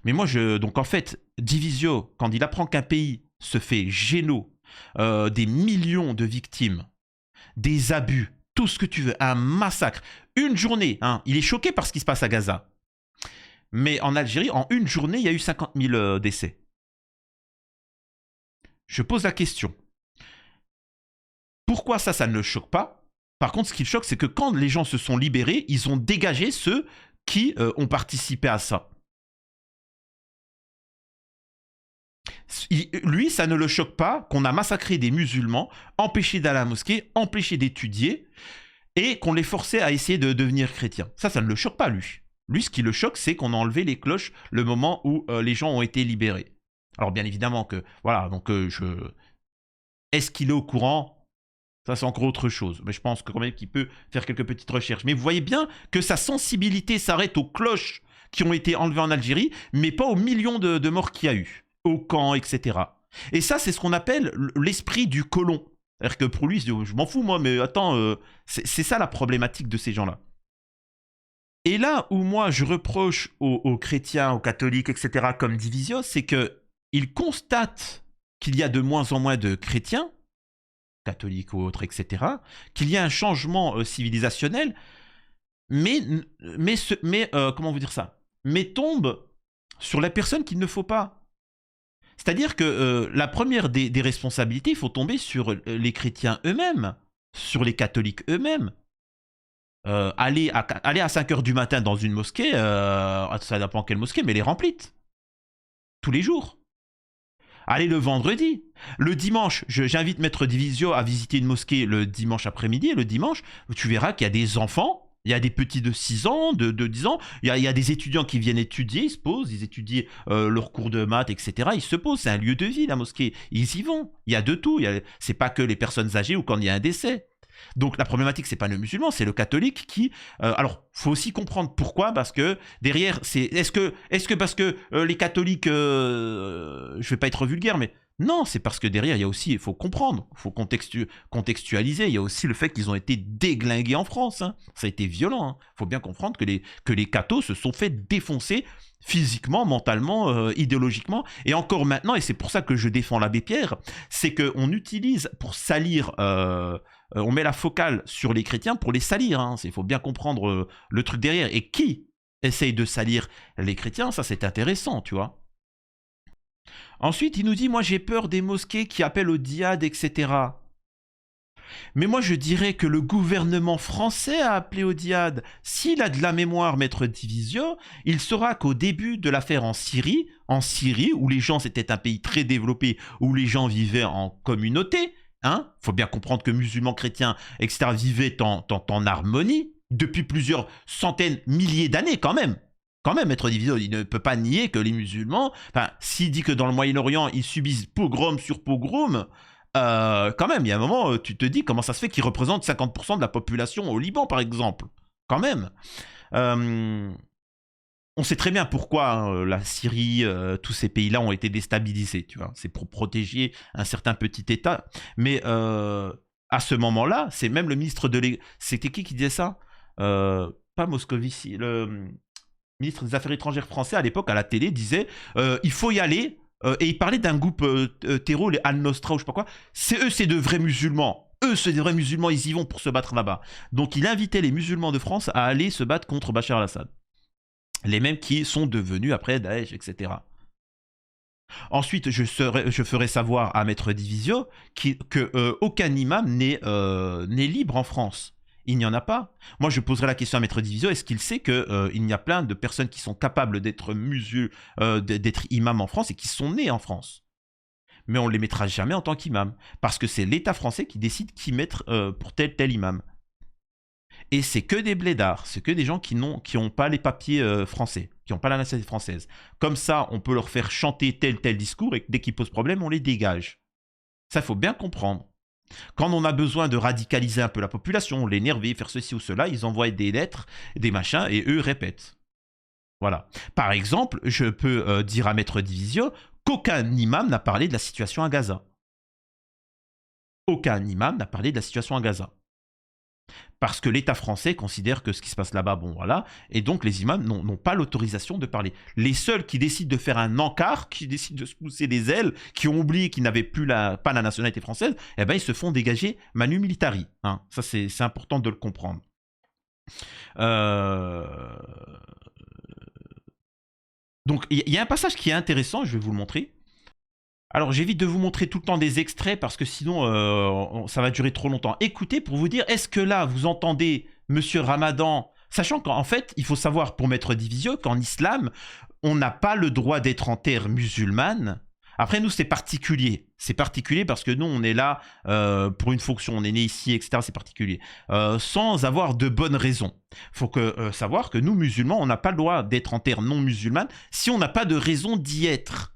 Mais moi, donc en fait, Divisio, quand il apprend qu'un pays se fait géno, des millions de victimes, des abus, tout ce que tu veux, un massacre, une journée, hein, il est choqué par ce qui se passe à Gaza. Mais en Algérie, en une journée, il y a eu 50 000 décès. Je pose la question. Pourquoi ça ne le choque pas? Par contre, ce qui le choque, c'est que quand les gens se sont libérés, ils ont dégagé ceux qui ont participé à ça. Lui, ça ne le choque pas qu'on a massacré des musulmans, empêché d'aller à la mosquée, empêché d'étudier, et qu'on les forçait à essayer de devenir chrétiens. Ça ne le choque pas, lui. Lui, ce qui le choque, c'est qu'on a enlevé les cloches le moment où les gens ont été libérés. Alors, bien évidemment que, voilà, donc est-ce qu'il est au courant? Ça, c'est encore autre chose. Mais je pense que quand même qu'il peut faire quelques petites recherches. Mais vous voyez bien que sa sensibilité s'arrête aux cloches qui ont été enlevées en Algérie, mais pas aux millions de morts qu'il y a eu, au camp, etc. Et ça, c'est ce qu'on appelle l'esprit du colon. C'est-à-dire que pour lui, je m'en fous, moi, mais attends, c'est ça la problématique de ces gens-là. Et là où moi, je reproche aux chrétiens, aux catholiques, etc., comme Divisio, c'est qu'ils constatent qu'il y a de moins en moins de chrétiens, catholiques ou autres, etc., qu'il y a un changement civilisationnel, mais comment vous dire ça? Mais tombe sur la personne qu'il ne faut pas. C'est-à-dire que la première des responsabilités, il faut tomber sur les chrétiens eux-mêmes, sur les catholiques eux-mêmes. Aller à 5 heures du matin dans une mosquée, ça dépend quelle mosquée, mais elle est remplie. Tous les jours. Allez le vendredi. Le dimanche, j'invite Maître Divisio à visiter une mosquée le dimanche après-midi. Et le dimanche, tu verras qu'il y a des enfants. Il y a des petits de 6 ans, de 10 ans. Il y a des étudiants qui viennent étudier, ils se posent, ils étudient leurs cours de maths, etc. Ils se posent, c'est un lieu de vie, la mosquée. Ils y vont. Il y a de tout. C'est pas que les personnes âgées ou quand il y a un décès. Donc la problématique, c'est pas le musulman, c'est le catholique qui... alors, faut aussi comprendre pourquoi, parce que derrière, est-ce que parce que les catholiques... je vais pas être vulgaire, mais... Non, c'est parce que derrière, il y a aussi... Il faut comprendre, il faut contextualiser. Il y a aussi le fait qu'ils ont été déglingués en France. Hein. Ça a été violent. Il faut bien comprendre que les cathos se sont fait défoncer physiquement, mentalement, idéologiquement. Et encore maintenant, et c'est pour ça que je défends l'abbé Pierre, c'est qu'on utilise pour salir... on met la focale sur les chrétiens pour les salir. Hein. Il faut bien comprendre le truc derrière. Et qui essaye de salir les chrétiens, ça c'est intéressant, tu vois. Ensuite, il nous dit, moi j'ai peur des mosquées qui appellent au djihad, etc. Mais moi je dirais que le gouvernement français a appelé au djihad. S'il a de la mémoire, Maître Divisio, il saura qu'au début de l'affaire en Syrie, où les gens, c'était un pays très développé, où les gens vivaient en communauté, hein, faut bien comprendre que musulmans, chrétiens, etc. vivaient en harmonie depuis plusieurs centaines, milliers d'années quand même. Quand même, Maître Divisio, il ne peut pas nier que les musulmans, enfin, s'il dit que dans le Moyen-Orient, ils subissent pogrom sur pogrom, quand même, il y a un moment, tu te dis comment ça se fait qu'ils représentent 50% de la population au Liban, par exemple. Quand même. On sait très bien pourquoi hein, la Syrie, tous ces pays-là ont été déstabilisés, tu vois. C'est pour protéger un certain petit État. Mais à ce moment-là, c'est même le ministre de l'Église. C'était qui disait ça? Pas Moscovici. Le ministre des Affaires étrangères français à l'époque à la télé disait il faut y aller. Et il parlait d'un groupe terreau, les Al-Nosra ou je sais pas quoi. C'est de vrais musulmans. Eux, c'est des vrais musulmans, ils y vont pour se battre là-bas. Donc il invitait les musulmans de France à aller se battre contre Bachar al-Assad. Les mêmes qui sont devenus après Daesh, etc. Ensuite, je ferai savoir à Maître Divisio qu'aucun imam n'est libre en France. Il n'y en a pas. Moi, je poserai la question à Maître Divisio, est-ce qu'il sait qu'il y a plein de personnes qui sont capables d'être d'être imams en France et qui sont nées en France? Mais on ne les mettra jamais en tant qu'imam, parce que c'est l'État français qui décide qui mettre pour tel imam. Et c'est que des blédards, c'est que des gens qui n'ont pas les papiers français, qui n'ont pas la nationalité française. Comme ça, on peut leur faire chanter tel discours et dès qu'ils posent problème, on les dégage. Ça, il faut bien comprendre. Quand on a besoin de radicaliser un peu la population, l'énerver, faire ceci ou cela, ils envoient des lettres, des machins, et eux répètent. Voilà. Par exemple, je peux dire à Maître Divisio qu'aucun imam n'a parlé de la situation à Gaza. Aucun imam n'a parlé de la situation à Gaza. Parce que l'État français considère que ce qui se passe là-bas, bon voilà, et donc les imams n'ont pas l'autorisation de parler. Les seuls qui décident de faire un encart, qui décident de se pousser des ailes, qui ont oublié qu'ils n'avaient plus pas la nationalité française, eh ben ils se font dégager manu militari. Hein. Ça c'est important de le comprendre. Donc il y a un passage qui est intéressant, je vais vous le montrer. Alors j'évite de vous montrer tout le temps des extraits parce que sinon ça va durer trop longtemps. Écoutez pour vous dire, est-ce que là vous entendez Monsieur Ramadan, sachant qu'en fait il faut savoir pour Maître Divisio qu'en islam on n'a pas le droit d'être en terre musulmane. Après nous c'est particulier parce que nous on est là pour une fonction, on est né ici etc. C'est particulier sans avoir de bonnes raisons. Faut savoir que nous musulmans on n'a pas le droit d'être en terre non musulmane si on n'a pas de raison d'y être.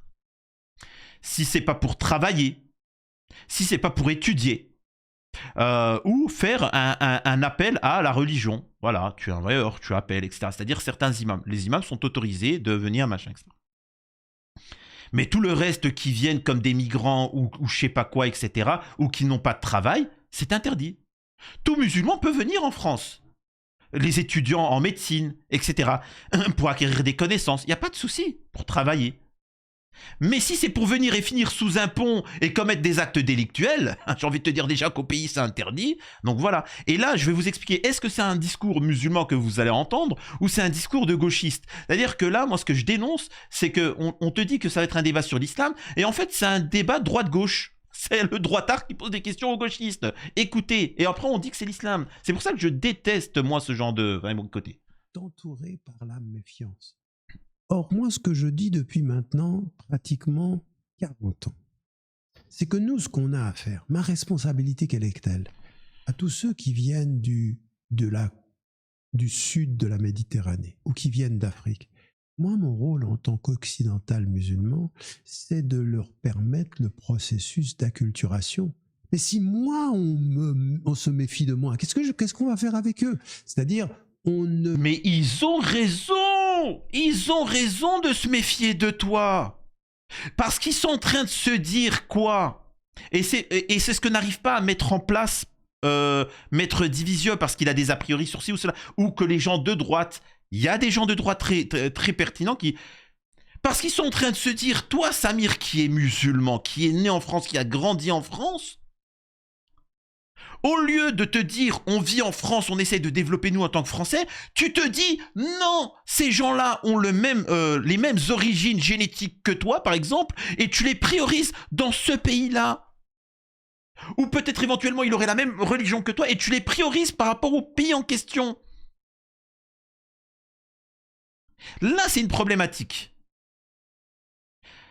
Si c'est pas pour travailler, si c'est pas pour étudier, ou faire un appel à la religion. Voilà, tu envoies, tu appelles, etc. C'est-à-dire certains imams. Les imams sont autorisés de venir, machin, etc. Mais tout le reste qui viennent comme des migrants ou je sais pas quoi, etc., ou qui n'ont pas de travail, c'est interdit. Tout musulman peut venir en France. Les étudiants en médecine, etc., pour acquérir des connaissances, il n'y a pas de souci pour travailler. Mais si c'est pour venir et finir sous un pont et commettre des actes délictuels, j'ai envie de te dire déjà qu'au pays c'est interdit, donc voilà. Et là je vais vous expliquer, est-ce que c'est un discours musulman que vous allez entendre ou c'est un discours de gauchiste? C'est-à-dire que là, moi ce que je dénonce, c'est qu'on te dit que ça va être un débat sur l'islam et en fait c'est un débat droite-gauche. C'est le droitard qui pose des questions aux gauchistes. Écoutez, et après on dit que c'est l'islam. C'est pour ça que je déteste moi ce genre de côté. Entouré par la méfiance. Or, moi, ce que je dis depuis maintenant pratiquement 40 ans, c'est que nous, ce qu'on a à faire, ma responsabilité, quelle est-elle? À tous ceux qui viennent du sud de la Méditerranée ou qui viennent d'Afrique. Moi, mon rôle en tant qu'occidental musulman, c'est de leur permettre le processus d'acculturation. Mais si moi, on se méfie de moi, qu'est-ce qu'on va faire avec eux? C'est-à-dire, on ne... Mais ils ont raison! Ils ont raison de se méfier de toi. Parce qu'ils sont en train de se dire quoi? Et c'est ce que n'arrive pas à mettre en place Maître Divisio parce qu'il a des a priori sur ci ou cela. Ou que les gens de droite, il y a des gens de droite très pertinents qui... Parce qu'ils sont en train de se dire, toi Samir qui est musulman, qui est né en France, qui a grandi en France, au lieu de te dire on vit en France, on essaie de développer nous en tant que Français, tu te dis non, ces gens-là ont les mêmes origines génétiques que toi par exemple, et tu les priorises dans ce pays-là. Ou peut-être éventuellement il aurait la même religion que toi et tu les priorises par rapport au pays en question. Là c'est une problématique.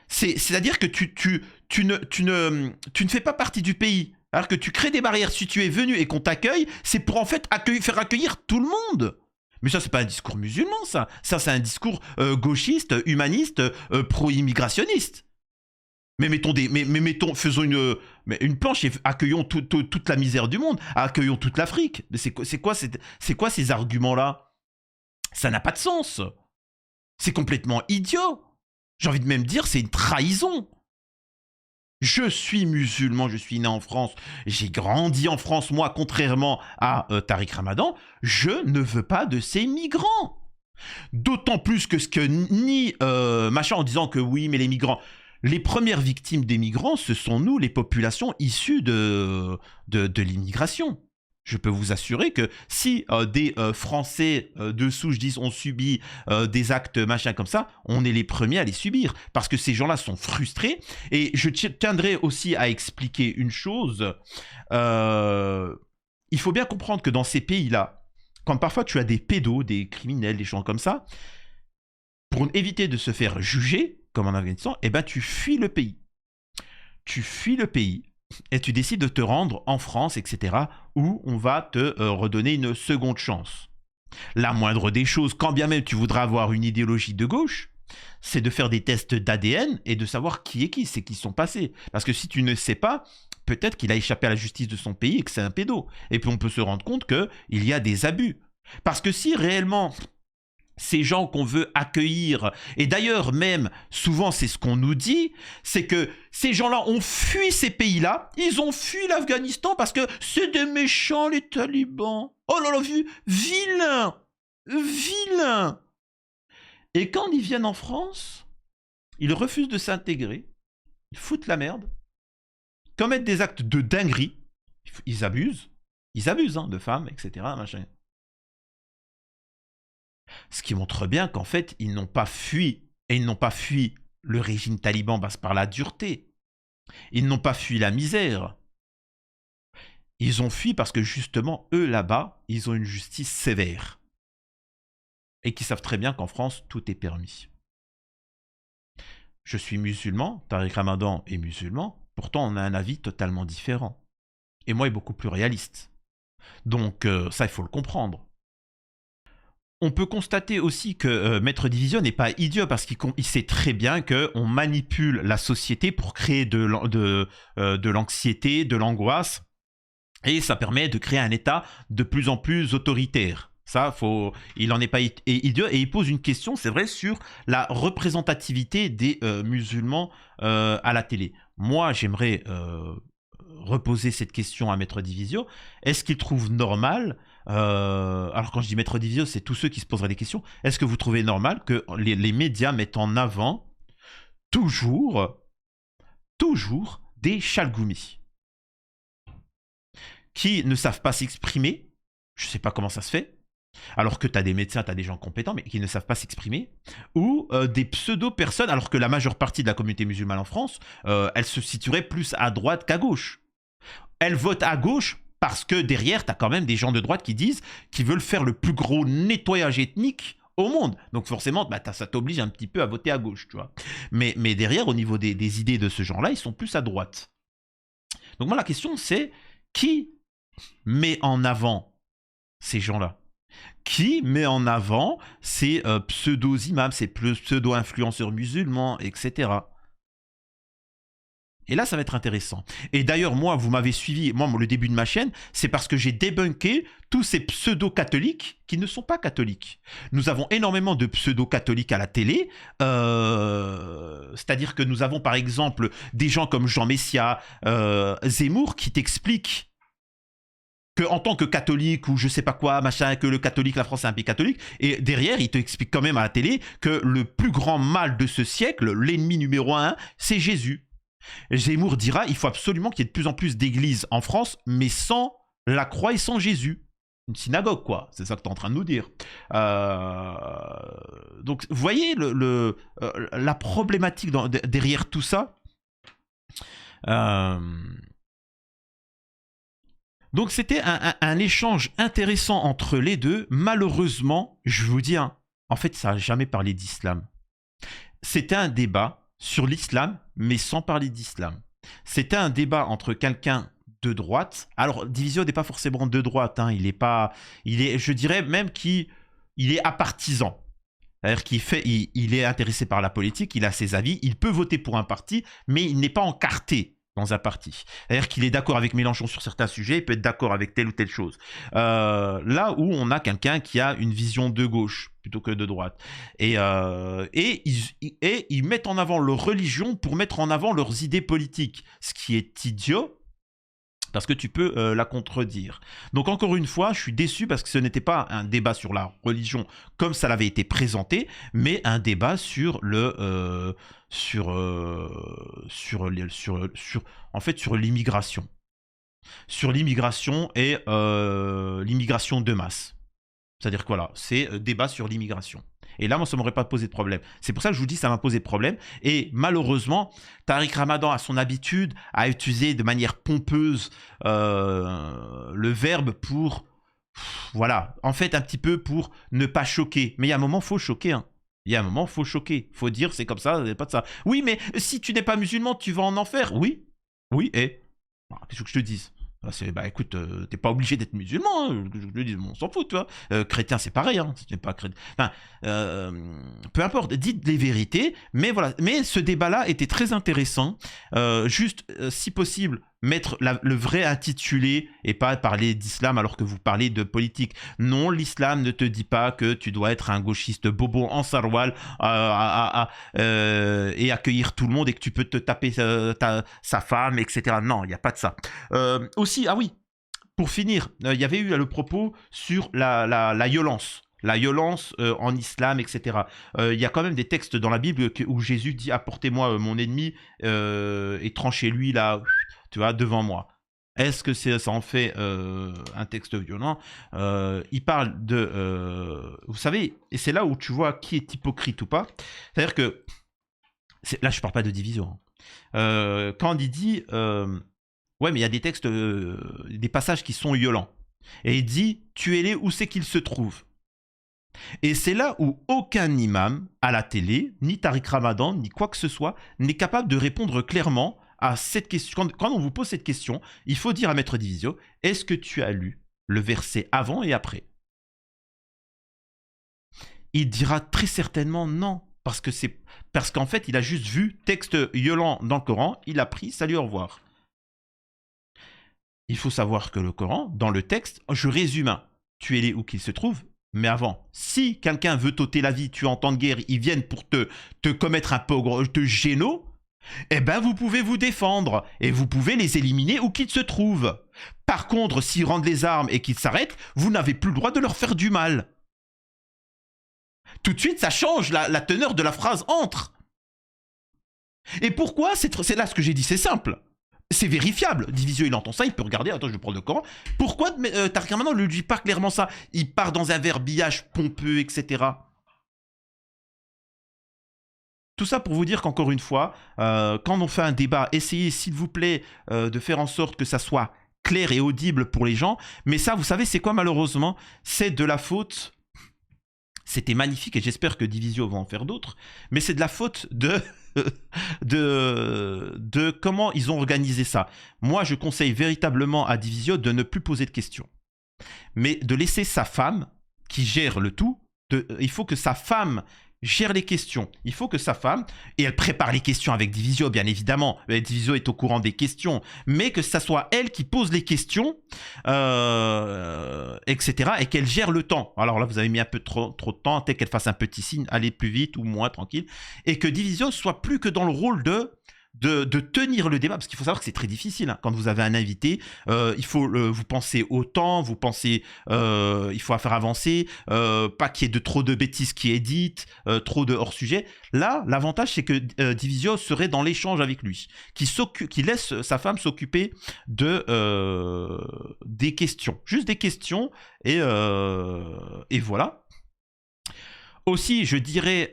C'est-à-dire que tu ne fais pas partie du pays. Alors que tu crées des barrières, si tu es venu et qu'on t'accueille, c'est pour en fait faire accueillir tout le monde. Mais ça, c'est pas un discours musulman, ça. Ça, c'est un discours gauchiste, humaniste, pro-immigrationniste. Mais faisons une planche et accueillons toute la misère du monde, accueillons toute l'Afrique. Mais c'est quoi ces arguments-là? Ça n'a pas de sens. C'est complètement idiot. J'ai envie de même dire, c'est une trahison. Je suis musulman, je suis né en France, j'ai grandi en France, moi, contrairement à Tariq Ramadan, je ne veux pas de ces migrants. D'autant plus que machin en disant que oui, mais les migrants... Les premières victimes des migrants, ce sont nous, les populations issues de l'immigration. Je peux vous assurer que si des Français de souche 10 ont subi des actes machin comme ça, on est les premiers à les subir. Parce que ces gens-là sont frustrés. Et je tiendrai aussi à expliquer une chose. Il faut bien comprendre que dans ces pays-là, quand parfois tu as des pédos, des criminels, des gens comme ça, pour éviter de se faire juger, comme en Afghanistan, eh ben tu fuis le pays. Tu fuis le pays. Et tu décides de te rendre en France, etc., où on va te redonner une seconde chance. La moindre des choses, quand bien même tu voudras avoir une idéologie de gauche, c'est de faire des tests d'ADN et de savoir qui est qui, c'est qui sont passés. Parce que si tu ne sais pas, peut-être qu'il a échappé à la justice de son pays et que c'est un pédo. Et puis on peut se rendre compte qu'il y a des abus. Parce que si réellement ces gens qu'on veut accueillir. Et d'ailleurs, même, souvent, c'est ce qu'on nous dit, c'est que ces gens-là ont fui ces pays-là, ils ont fui l'Afghanistan parce que c'est des méchants, les talibans. Oh là là, vilain, vilain. Et quand ils viennent en France, ils refusent de s'intégrer, ils foutent la merde, commettent des actes de dinguerie, ils abusent hein, de femmes, etc. Machin. Ce qui montre bien qu'en fait, ils n'ont pas fui, et ils n'ont pas fui le régime taliban par la dureté. Ils n'ont pas fui la misère. Ils ont fui parce que justement, eux là-bas, ils ont une justice sévère. Et qu'ils savent très bien qu'en France, tout est permis. Je suis musulman, Tariq Ramadan est musulman, pourtant on a un avis totalement différent. Et moi, il est beaucoup plus réaliste. Donc ça, il faut le comprendre. On peut constater aussi que Maître Division n'est pas idiot parce qu'il sait très bien qu'on manipule la société pour créer de l'anxiété, de l'angoisse, et ça permet de créer un État de plus en plus autoritaire. Ça, il n'en est pas idiot, et il pose une question, c'est vrai, sur la représentativité des musulmans à la télé. Moi, j'aimerais reposer cette question à Maître Division. Est-ce qu'il trouve normal, alors quand je dis Maître Division, c'est tous ceux qui se poseraient des questions, est-ce que vous trouvez normal que les médias mettent en avant toujours des chalgoumis qui ne savent pas s'exprimer? Je ne sais pas comment ça se fait. Alors que tu as des médecins, tu as des gens compétents, mais qui ne savent pas s'exprimer, ou des pseudo-personnes, alors que la majeure partie de la communauté musulmane en France, elle se situerait plus à droite qu'à gauche. Elle vote à gauche parce que derrière, tu as quand même des gens de droite qui disent qu'ils veulent faire le plus gros nettoyage ethnique au monde. Donc forcément, ça t'oblige un petit peu à voter à gauche, tu vois. Mais derrière, au niveau des idées de ce genre-là, ils sont plus à droite. Donc moi, la question, c'est qui met en avant ces gens-là? Qui met en avant ces pseudo-imams, ces pseudo-influenceurs musulmans, etc. Et là, ça va être intéressant. Et d'ailleurs, moi, vous m'avez suivi, moi, le début de ma chaîne, c'est parce que j'ai débunké tous ces pseudo-catholiques qui ne sont pas catholiques. Nous avons énormément de pseudo-catholiques à la télé, c'est-à-dire que nous avons, par exemple, des gens comme Jean Messia, Zemmour, qui t'expliquent que en tant que catholique ou je sais pas quoi, machin, que le catholique, la France est un pays catholique, et derrière, il te explique quand même à la télé que le plus grand mal de ce siècle, l'ennemi numéro 1, c'est Jésus. Zemmour dira, il faut absolument qu'il y ait de plus en plus d'églises en France, mais sans la croix et sans Jésus. Une synagogue, quoi. C'est ça que tu es en train de nous dire. Donc, vous voyez la problématique derrière tout ça. Donc c'était un échange intéressant entre les deux. Malheureusement, je vous dis, en fait, ça n'a jamais parlé d'islam. C'était un débat sur l'islam, mais sans parler d'islam. C'était un débat entre quelqu'un de droite. Alors, Division n'est pas forcément de droite. Il est, je dirais même qu'il est apartisan. C'est-à-dire qu'il est intéressé par la politique, il a ses avis, il peut voter pour un parti, mais il n'est pas encarté dans un parti. C'est-à-dire qu'il est d'accord avec Mélenchon sur certains sujets, il peut être d'accord avec telle ou telle chose. Là où on a quelqu'un qui a une vision de gauche plutôt que de droite. Et ils mettent en avant leur religion pour mettre en avant leurs idées politiques. Ce qui est idiot, parce que tu peux la contredire. Donc encore une fois, je suis déçu parce que ce n'était pas un débat sur la religion comme ça l'avait été présenté, mais un débat sur en fait sur l'immigration. Sur l'immigration et l'immigration de masse. C'est-à-dire que voilà, c'est débat sur l'immigration. Et là, moi, ça ne m'aurait pas posé de problème. C'est pour ça que je vous dis que ça m'a posé de problème. Et malheureusement, Tariq Ramadan a son habitude à utiliser de manière pompeuse le verbe pour, voilà, en fait, un petit peu pour ne pas choquer. Mais il y a un moment, il faut choquer. Il y a un moment, il faut choquer. Il faut dire, c'est comme ça, pas de ça. Oui, mais si tu n'es pas musulman, tu vas en enfer. Oui, et qu'est-ce que je te dise? Écoute, t'es pas obligé d'être musulman, je te dis, on s'en fout, tu vois. Chrétien, c'est pareil, si tu n'es pas chrétien. Enfin, peu importe, dites les vérités, mais voilà. Mais ce débat-là était très intéressant. Juste, si possible, mettre le vrai intitulé et pas parler d'islam alors que vous parlez de politique. Non, l'islam ne te dit pas que tu dois être un gauchiste bobo en saroual et accueillir tout le monde et que tu peux te taper sa femme, etc. Non, il n'y a pas de ça. Aussi, ah oui, pour finir, il y avait eu le propos sur la violence. La violence en islam, etc. Il y a quand même des textes dans la Bible où Jésus dit « Apportez-moi mon ennemi et tranchez-lui là, tu vois, devant moi ». Est-ce que ça en fait un texte violent? Il parle de... vous savez, et c'est là où tu vois qui est hypocrite ou pas. C'est-à-dire que... Là, je ne parle pas de division. Quand il dit... ouais, mais il y a des textes, des passages qui sont violents. Et il dit « Tuez-les où c'est qu'ils se trouvent ». Et c'est là où aucun imam à la télé, ni Tariq Ramadan, ni quoi que ce soit, n'est capable de répondre clairement à cette question. Quand on vous pose cette question, il faut dire à Maître Divisio, est-ce que tu as lu le verset avant et après? Il dira très certainement non, parce qu'en fait, il a juste vu texte violent dans le Coran, il a pris, salut, au revoir. Il faut savoir que le Coran, dans le texte, je résume, tuez-les où qu'ils se trouvent. Mais avant, si quelqu'un veut t'ôter la vie, tu es en temps de guerre, ils viennent pour te commettre un pogrom, te géno, eh ben vous pouvez vous défendre et vous pouvez les éliminer où qu'ils se trouvent. Par contre, s'ils rendent les armes et qu'ils s'arrêtent, vous n'avez plus le droit de leur faire du mal. Tout de suite, ça change, la teneur de la phrase entre. Et pourquoi c'est là ce que j'ai dit, c'est simple. C'est vérifiable. Divisio, il entend ça, il peut regarder. Attends, je vais prendre le Coran. Pourquoi Tariq Ramadan ne lui dit pas clairement ça? Il part dans un verbillage pompeux, etc. Tout ça pour vous dire qu'encore une fois, quand on fait un débat, essayez s'il vous plaît de faire en sorte que ça soit clair et audible pour les gens. Mais ça, vous savez, c'est quoi malheureusement? C'est de la faute... C'était magnifique et j'espère que Divisio va en faire d'autres. Mais c'est de la faute de comment ils ont organisé ça. Moi, je conseille véritablement à Divisio de ne plus poser de questions. Mais de laisser sa femme, qui gère le tout, il faut que sa femme gère les questions. Il faut que sa femme, et elle prépare les questions avec Divisio, bien évidemment. Divisio est au courant des questions, mais que ça soit elle qui pose les questions, etc. Et qu'elle gère le temps. Alors là, vous avez mis un peu trop de temps, peut-être qu'elle fasse un petit signe, aller plus vite ou moins, tranquille. Et que Divisio soit plus que dans le rôle de tenir le débat, parce qu'il faut savoir que c'est très difficile. Hein. Quand vous avez un invité, il faut vous pensez au temps, vous pensez, il faut faire avancer, pas qu'il y ait trop de bêtises qui est dites, trop de hors-sujet. Là, l'avantage, c'est que Divisio serait dans l'échange avec lui, qui laisse sa femme s'occuper des questions, juste des questions, et voilà. Aussi, je dirais,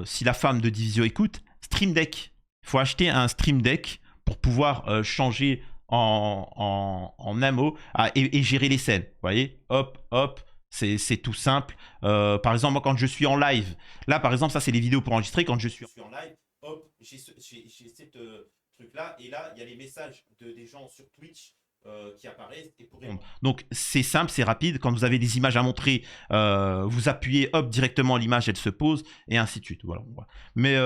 si la femme de Divisio écoute, Stream Deck. Il faut acheter un Stream Deck pour pouvoir changer en un mot et gérer les scènes. Vous voyez, hop, hop, c'est tout simple. Par exemple, moi, quand je suis en live, là, par exemple, ça, c'est les vidéos pour enregistrer. Quand je suis en live, hop, j'ai ce truc-là. Et là, il y a les messages des gens sur Twitch qui apparaissent et pour répondre. Donc c'est simple, c'est rapide. Quand vous avez des images à montrer, vous appuyez, hop, directement l'image, elle se pose et ainsi de suite. Voilà. Mais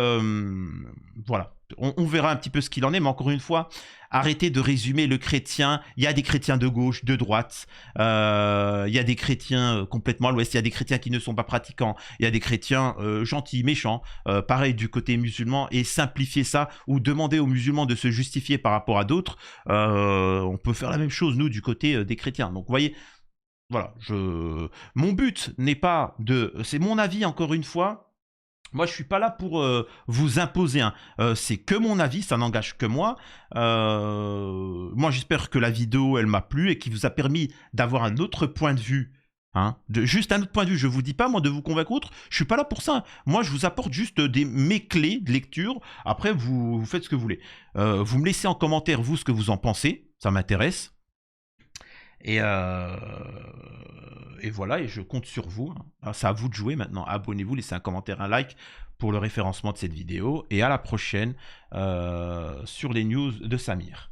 voilà, on verra un petit peu ce qu'il en est. Mais encore une fois, arrêtez de résumer le chrétien. Il y a des chrétiens de gauche, de droite. Il y a des chrétiens complètement à l'ouest. Il y a des chrétiens qui ne sont pas pratiquants. Il y a des chrétiens gentils, méchants. Pareil du côté musulman. Et simplifier ça ou demander aux musulmans de se justifier par rapport à d'autres. On peut faire la même chose, nous, du côté des chrétiens. Donc, vous voyez, voilà. Mon but n'est pas de... C'est mon avis, encore une fois. Moi, je suis pas là pour vous imposer. Hein. C'est que mon avis, ça n'engage que moi. Moi, j'espère que la vidéo, elle m'a plu et qu'il vous a permis d'avoir un autre point de vue. Hein, juste un autre point de vue. Je vous dis pas, moi, de vous convaincre autre. Je suis pas là pour ça. Moi, je vous apporte juste mes clés de lecture. Après, vous faites ce que vous voulez. Vous me laissez en commentaire, vous, ce que vous en pensez. Ça m'intéresse. Et voilà, et je compte sur vous. Alors, c'est à vous de jouer maintenant. Abonnez-vous, laissez un commentaire, un like pour le référencement de cette vidéo. Et à la prochaine sur les news de Samir.